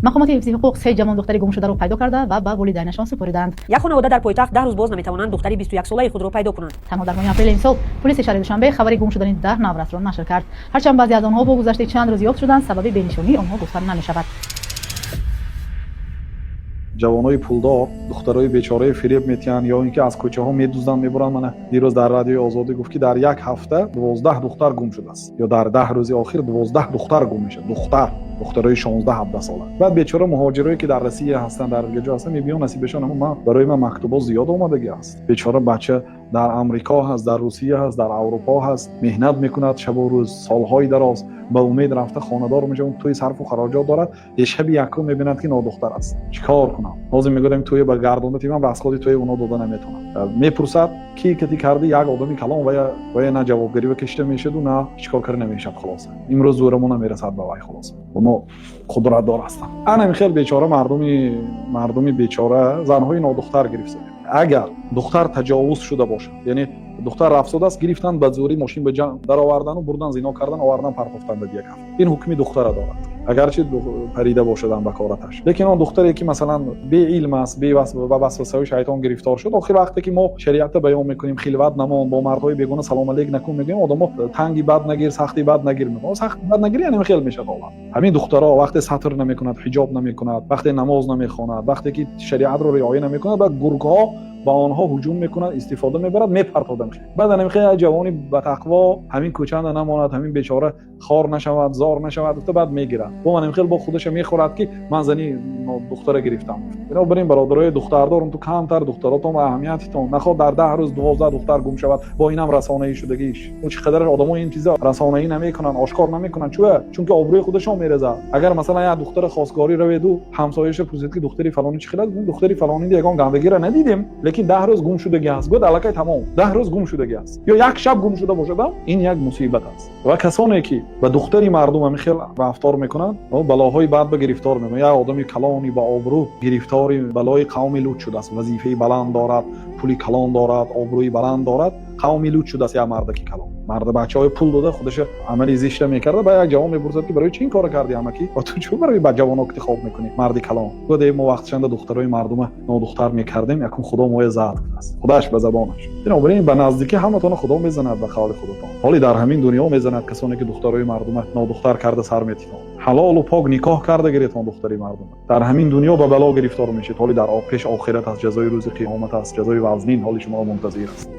مقامات حفظ حقوق 3 جوان دختر گم شده را پیدا کرده و به والدینشان سپردند. یک خانواده در پایتخت 10 روز باز نمیتوانند دختری 21 ساله خود را پیدا کنند. تنها در ماه اپریل امسال پلیس شهر دوشنبه خبر گم شدن 10 نوزاد را نشر کرد. هرچند بعضی از آنها با گذشت چند روز یافت شدند، سبب بینشانی آنها گفته نمی‌شود. جوانای پولدار دخترای بیچاره فریب میتین یا اینکه از کوچه ها میدوزدن میبرن. من دیروز در رادیو آزادی گفت که در یک هفته 12 دختر گم شده است، یا در 10 روز اخیر 12 دختر گم میشه. دخترای 16 17 ساله. بعد بیچاره مهاجرایی که در روسیه هستن، در دیگه جا هستن، میبینن نصیبشون. اما برای من مکتوبا زیاد اومدگی است. بیچاره بچه در امریکا هست، در روسیه هست، در اروپا هست، مهنت میکند شب و روز سالهای دراز با امید رفته خانه‌دار میشه، اون توی صرف و خراجات داره. یه شب یکم میبیند که نادختر است. چیکار کنم؟ لازم میگم توی با گردوند تیم واسقاتی توی اونا داده نمیتونم. میپرسد کی کتی کرده، یک آدمی کلام و یا نه جوابگیری بکشته میشه و نه چیکار کردن نمیشه. خلاص امروز زورمون نمیرسد به وای. خلاص اونا قدرت دار هستن. انا خیلی بیچاره مردمی بیچاره زنهای نادختر گرفته. اگر دختر تجاوز شده باشه، یعنی دختر رفسوده است، گرفتن به زوری ماشین به جان در آوردن و بردن زنا کردن، آوردن پرتافتن به یک هفته. این حکمی دختر دارد، اگرچه پریده باشدن به کارتش. لیکن اون دختری که مثلا بی علم است، بی وسوسه شیطان گرفتار شد، آخر وقتی که ما شریعت بیان میکنیم خلوت نمان، با مردهای بیگانه سلام علیک نکن میگیم، آدمو تنگی بد نگیر، سختی بد نگیر میگن. سخت بد نگیری یعنی خیلی میشه واقعا. همین دخترها وقتی سطر نمیکند، حجاب نمیکند، وقتی نماز نمیخواند، وقتی که شریعت رو رعایت نمیکند، بعد گورگ‌ها با آنها هجوم میکنن، استفاده میبرد، میپرتادن. بعد نمیخواد جوانی با تقوا همین کوچند نماند، همین بیچاره خار نشود، زار نشود، بعد میگیره. با من خیلی با خودش میخورد که من زنی دختر گرفتم. بنابراین برادرای دختردارم تو کمتر، دختراتم اهمیتتون نخواد در 10 روز 12 دختر گم شود. با اینم رسانه‌ای شدگیش. اون چقدر آدمو این چیزا رسانه‌ای نمیکنن، آشکار نمیکنن. چون که آبروی خودشون میرزه. اگر مثلا یک دختر خواستگاری رو دو همسایه‌اش پرسید که دختری فلانی چی خلاد، دختری فلانی یگان گندگی را ندیدیم، لیکن 10 روز گم شدگی است. گفت الکی تمام 10 روز گم شدگی است، یا یک شب گم شده باشه. این یک مصیبت است. و کسانی که به دختری مردم هم خیلی رفتار میکنن، بلاهای بعد به گرفتار میکنن. یا آدمی کلانی با آبرو گرفتاری بلای قومی لوط شده است، وظیفه بلند دارد، پولی کلان دارد، آبروی بلند دارد، قومی لوط شده است. یا مرد که کلان، مرد بچهای پول داده خودش عملی زشت میکرده، با یک جوان میپرسد که برای چی این کارو کردی امکی؟ و تو چرا برای جوانو انتخاب میکنی مرد کلان؟ گفت ما وقت چند دخترای مردم نادختر میکردیم، یکم خدا موی زاد است، خداش به زبانش. بنابراین به نزدیکی همتون خدا میزند به خال خودتون. حالی در همین دنیا میزند کسانی که دخترای مردم نادختر کرده سر میتونن. حلال و پاک نکاح کرده گرفتن دختری مردم، در همین دنیا به بلا گرفتار میشید. حالی در پیش آخرت از جزای روز قیامت است، جزای وزنین حالی شما منتظر است.